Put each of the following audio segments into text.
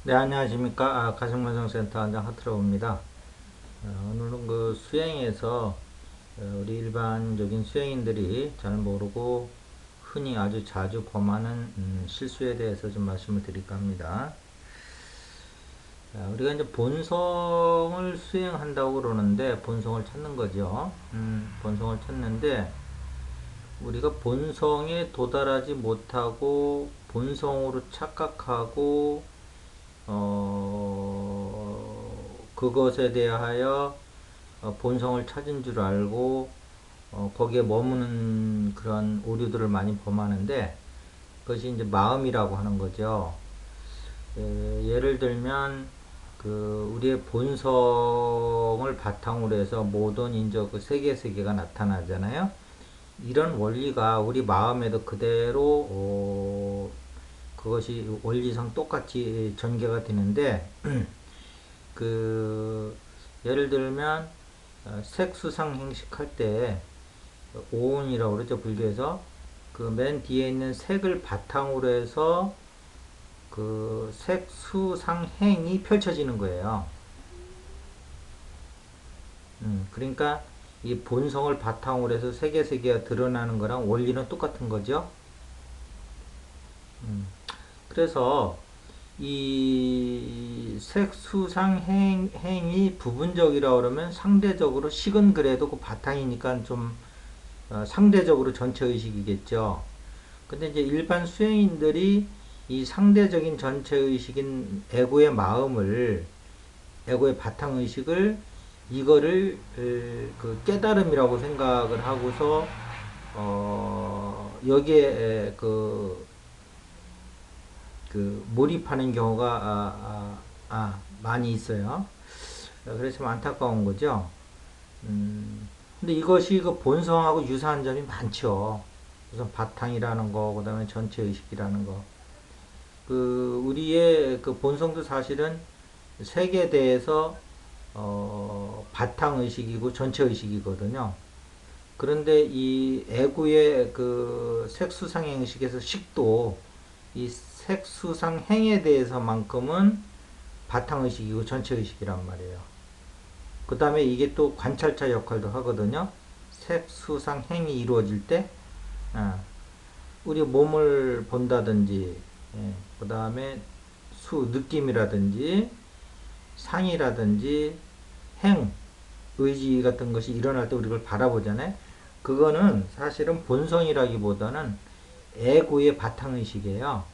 네, 안녕하십니까. 가정반성센터 원장 하트로입니다. 오늘은 그 수행에서 우리 일반적인 수행인들이 잘 모르고 흔히 아주 자주 범하는 실수에 대해서 좀 말씀을 드릴까 합니다. 우리가 이제 본성을 수행한다고 그러는데 본성을 찾는 거죠. 본성을 찾는데 우리가 본성에 도달하지 못하고 본성으로 착각하고 그것에 대하여 본성을 찾은 줄 알고 거기에 머무는 그런 오류들을 많이 범하는데 그것이 이제 마음이라고 하는 거죠. 예를 들면 우리의 본성을 바탕으로 해서 모든 인적 그 세계가 나타나잖아요. 이런 원리가 우리 마음에도 그대로 그것이 원리상 똑같이 전개가 되는데 그 예를 들면 색수상 행식할 때 오온이라고 그러죠, 불교에서. 그 맨 뒤에 있는 색을 바탕으로 해서 그 색수상행이 펼쳐지는 거예요. 그러니까 이 본성을 바탕으로 해서 세계가 드러나는 거랑 원리는 똑같은 거죠. 그래서 이 색수상 행이 부분적이라 그러면 상대적으로 식은 그래도 그 바탕이니까 좀 상대적으로 전체 의식이겠죠. 근데 이제 일반 수행인들이 이 상대적인 전체 의식인 에고의 마음을, 에고의 바탕 의식을 이거를 그 깨달음이라고 생각을 하고서 여기에 그 몰입하는 경우가 많이 있어요. 그래서 좀 안타까운 거죠. 근데 이것이 그 본성하고 유사한 점이 많죠. 우선 바탕이라는 거, 그 다음에 전체 의식이라는 거. 우리의 그 본성도 사실은 색에 대해서, 바탕 의식이고 전체 의식이거든요. 그런데 이 애구의 그 색수상행 의식에서 식도 이 색수상행에 대해서만큼은 바탕의식이고 전체의식이란 말이에요. 그 다음에 이게 또 관찰자 역할도 하거든요. 색수상행이 이루어질 때 우리 몸을 본다든지 그 다음에 느낌이라든지 상이라든지 행, 의지 같은 것이 일어날 때 우리 그걸 바라보잖아요. 그거는 사실은 본성이라기보다는 에고의 바탕의식이에요.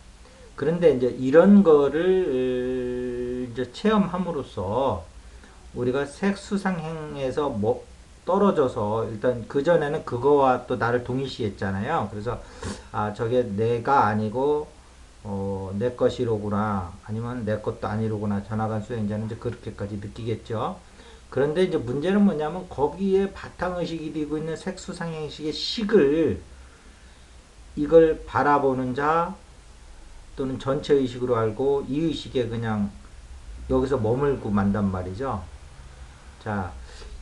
그런데 이제 이런 거를 이제 체험함으로써 우리가 색수상행에서 뭐 떨어져서 일단 그전에는 그거와 또 나를 동일시했잖아요. 그래서 저게 내가 아니고 내 것이로구나 아니면 내 것도 아니로구나 전화간 수행자는 이제 그렇게까지 느끼겠죠. 그런데 이제 문제는 뭐냐면 거기에 바탕의식이 되고 있는 색수상행식의 식을 이걸 바라보는 자 또는 전체 의식으로 알고 이 의식에 그냥 여기서 머물고 만단 말이죠. 자,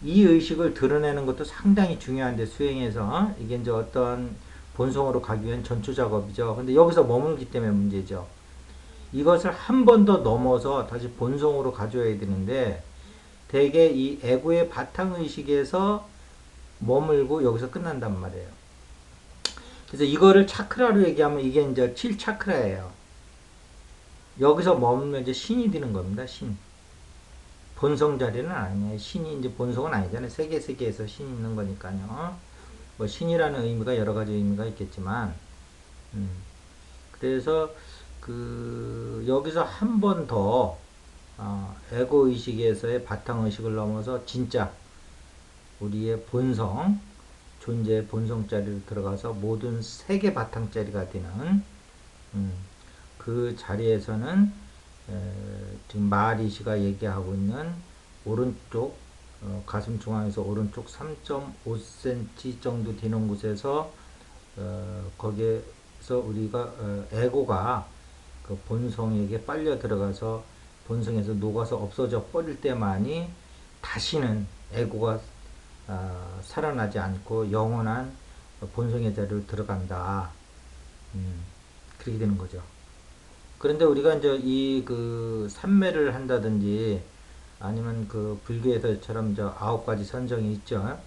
이 의식을 드러내는 것도 상당히 중요한데 수행에서 이게 이제 어떤 본성으로 가기 위한 전초 작업이죠. 근데 여기서 머물기 때문에 문제죠. 이것을 한 번 더 넘어서 다시 본성으로 가져야 되는데 대개 이 에고의 바탕 의식에서 머물고 여기서 끝난단 말이에요. 그래서 이거를 차크라로 얘기하면 이게 이제 7차크라예요. 여기서 머물면 이제 신이 되는 겁니다. 신. 본성 자리는 아니에요. 신이 이제 본성은 아니잖아요. 세계에서 신이 있는 거니까요. 뭐 신이라는 의미가 여러 가지 의미가 있겠지만, 음, 그래서 여기서 한 번 더 에고 의식에서의 바탕 의식을 넘어서 진짜 우리의 본성, 존재의 본성 자리로 들어가서 모든 세계 바탕 자리가 되는 음, 그 자리에서는 지금 마리시가 얘기하고 있는 오른쪽 가슴 중앙에서 오른쪽 3.5cm 정도 되는 곳에서 거기에서 우리가 에고가 그 본성에게 빨려 들어가서 본성에서 녹아서 없어져 버릴 때만이 다시는 에고가 살아나지 않고 영원한 본성의 자리로 들어간다. 그렇게 되는 거죠. 그런데 우리가 이제 이 그 삼매를 한다든지 아니면 그 불교에서처럼 저 9가지 선정이 있죠.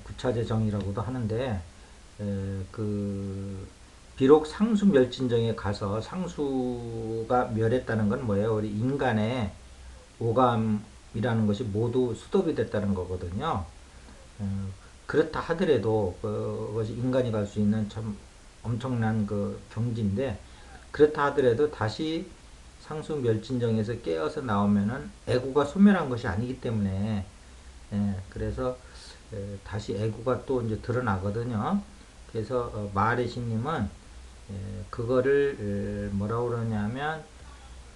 구차제 정이라고도 하는데 그 비록 상수 멸진정에 가서 상수가 멸했다는 건 뭐예요? 우리 인간의 오감이라는 것이 모두 수도비 됐다는 거거든요. 어, 그렇다 하더라도 그것이 인간이 갈 수 있는 참 엄청난 그 경지인데, 그렇다 하더라도 다시 상수 멸진정에서 깨어서 나오면은 애고가 소멸한 것이 아니기 때문에, 그래서 다시 애고가 또 이제 드러나거든요. 그래서 마하리시님은 그거를 뭐라고 그러냐면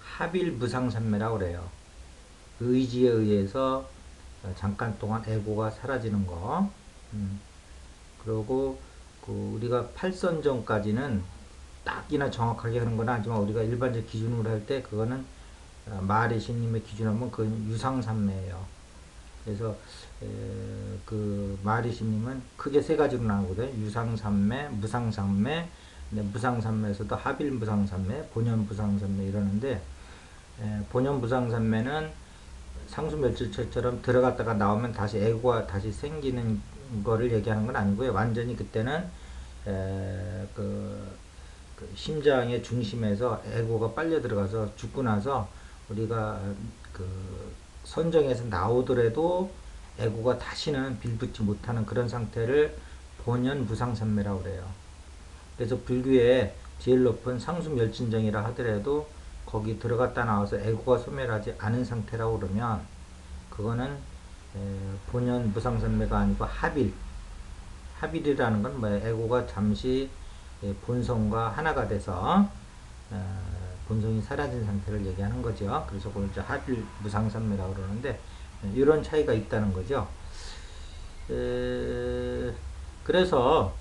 합일무상산매라고 그래요. 의지에 의해서 잠깐 동안 애고가 사라지는 거. 그리고 그 우리가 팔선정까지는 딱이나 정확하게 하는 건 아니지만 우리가 일반적 기준으로 할 때 그거는 마하리시님의 기준하면 그건 유상산매예요. 그래서 그 마하리시님은 크게 세 가지로 나오거든요. 유상산매, 무상산매, 무상산매에서도 합일무상산매, 본연무상산매 이러는데, 본연무상산매는 상수멸질처럼 들어갔다가 나오면 다시 애고가 다시 생기는 거를 얘기하는 건 아니고요. 완전히 그때는 그 심장의 중심에서 애고가 빨려 들어가서 죽고 나서 우리가 그 선정에서 나오더라도 애고가 다시는 빌붙지 못하는 그런 상태를 본연 무상산매라고 그래요. 그래서 불교의 제일 높은 상수멸진정이라 하더라도 거기 들어갔다 나와서 애고가 소멸하지 않은 상태라고 그러면 그거는 본연 무상산매가 아니고 합일이라는 건 뭐예요? 애고가 잠시 본성과 하나가 돼서 본성이 사라진 상태를 얘기하는 거죠. 그래서 그걸 이제 합일 무상산매라고 그러는데 이런 차이가 있다는 거죠. 그래서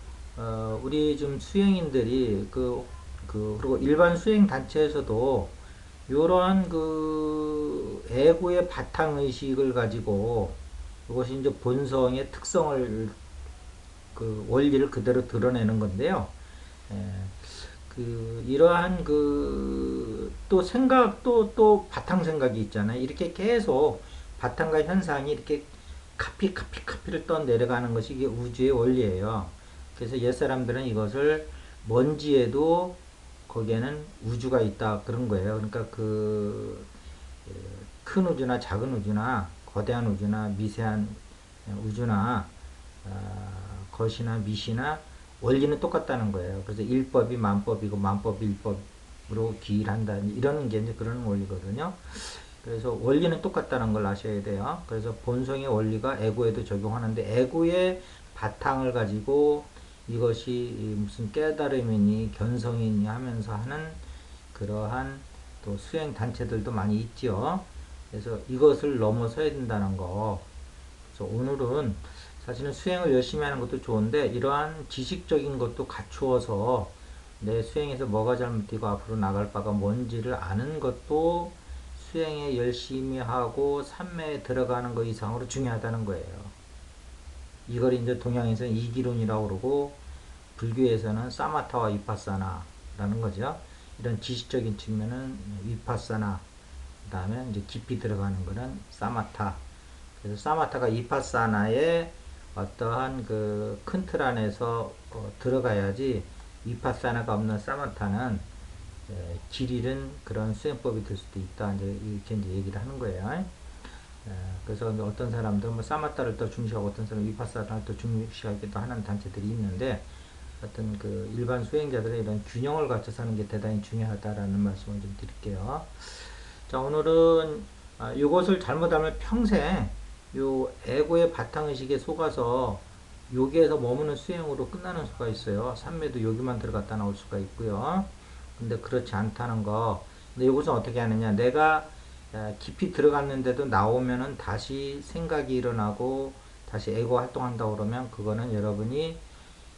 우리 좀 수행인들이 그리고 일반 수행 단체에서도 이러한 그 애고의 바탕 의식을 가지고 이것이 이제 본성의 특성을 그 원리를 그대로 드러내는 건데요. 에, 그 이러한 그 또 생각 또 바탕 생각이 있잖아요. 이렇게 계속 바탕과 현상이 이렇게 카피를 떠 내려가는 것이 이게 우주의 원리예요. 그래서 옛 사람들은 이것을 먼지에도 거기에는 우주가 있다 그런 거예요. 그러니까 그 큰 우주나 작은 우주나 거대한 우주나 미세한 우주나 것이나 미시나 원리는 똑같다는 거예요. 그래서 일법이 만법이고 만법이 일법으로 기일한다 이런 게 이제 그런 원리거든요. 그래서 원리는 똑같다는 걸 아셔야 돼요. 그래서 본성의 원리가 에고에도 적용하는데 에고의 바탕을 가지고 이것이 무슨 깨달음이니 견성이니 하면서 하는 그러한 또 수행 단체들도 많이 있죠. 그래서 이것을 넘어서야 된다는 거. 그래서 오늘은 사실은 수행을 열심히 하는 것도 좋은데 이러한 지식적인 것도 갖추어서 내 수행에서 뭐가 잘못되고 앞으로 나갈 바가 뭔지를 아는 것도 수행에 열심히 하고 삼매에 들어가는 것 이상으로 중요하다는 거예요. 이걸 이제 동양에서는 이기론이라고 그러고 불교에서는 사마타와 위파사나라는 거죠. 이런 지식적인 측면은 위파사나, 그 다음에 이제 깊이 들어가는 거는 사마타. 그래서 사마타가 위파사나의 어떠한 그 큰 틀 안에서 들어가야지 위파사나가 없는 사마타는 길 잃은 그런 수행법이 될 수도 있다. 이제 이렇게 이제 얘기를 하는 거예요. 그래서 어떤 사람들은 뭐 사마타를 더 중시하고 어떤 사람은 위파사나를 더 중시하기도 하는 단체들이 있는데 어떤 그 일반 수행자들의 이런 균형을 갖춰서 하는 게 대단히 중요하다라는 말씀을 좀 드릴게요. 자, 오늘은 이것을 잘못하면 평생 요 에고의 바탕의식에 속아서 여기에서 머무는 수행으로 끝나는 수가 있어요. 삼매도 여기만 들어갔다 나올 수가 있고요. 근데 그렇지 않다는 거. 근데 이것은 어떻게 하느냐. 내가 깊이 들어갔는데도 나오면은 다시 생각이 일어나고 다시 에고 활동한다고 그러면 그거는 여러분이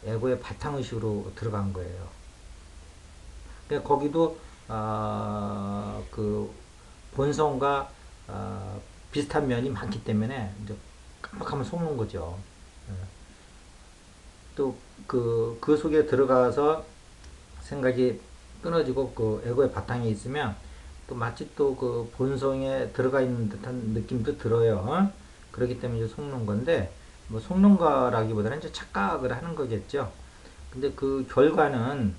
에고의 바탕의식으로 들어간 거예요. 그러니까 거기도 그 본성과 비슷한 면이 많기 때문에 이제 깜빡하면 속는 거죠. 또 그 속에 들어가서 생각이 끊어지고 그 에고의 바탕에 있으면 또 마치 또 그 본성에 들어가 있는 듯한 느낌도 들어요. 그렇기 때문에 이제 속는 건데, 뭐 속는 거라기보다는 이제 착각을 하는 거겠죠. 근데 그 결과는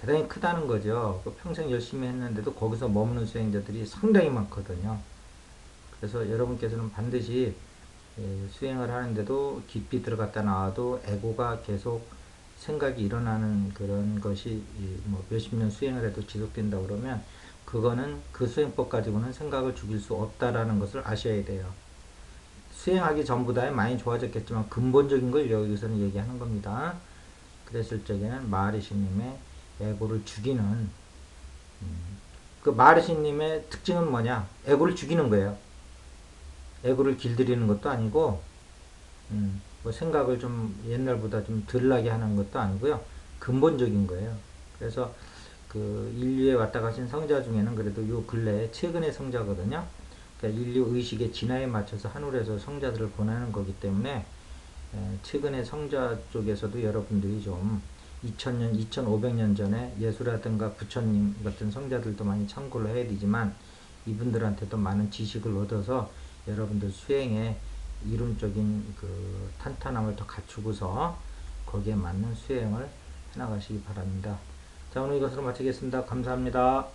대단히 크다는 거죠. 그 평생 열심히 했는데도 거기서 머무는 수행자들이 상당히 많거든요. 그래서 여러분께서는 반드시 수행을 하는데도 깊이 들어갔다 나와도 에고가 계속 생각이 일어나는 그런 것이 뭐 몇십 년 수행을 해도 지속된다 그러면 그거는 그 수행법 가지고는 생각을 죽일 수 없다라는 것을 아셔야 돼요. 수행하기 전보다 많이 좋아졌겠지만 근본적인 걸 여기서는 얘기하는 겁니다. 그랬을 적에는 마하리시님의 에고를 죽이는 그 마하리시님의 특징은 뭐냐? 에고를 죽이는 거예요. 에고를 길들이는 것도 아니고 뭐 생각을 좀 옛날보다 좀 덜 나게 하는 것도 아니고요. 근본적인 거예요. 그래서 그 인류에 왔다 가신 성자 중에는 그래도 요 근래에 최근의 성자거든요. 그러니까 인류 의식의 진화에 맞춰서 하늘에서 성자들을 보내는 거기 때문에 최근의 성자 쪽에서도 여러분들이 좀 2000년, 2500년 전에 예수라든가 부처님 같은 성자들도 많이 참고를 해야 되지만 이분들한테도 많은 지식을 얻어서 여러분들 수행에 이론적인 그 탄탄함을 더 갖추고서 거기에 맞는 수행을 해나가시기 바랍니다. 자, 오늘 이것으로 마치겠습니다. 감사합니다.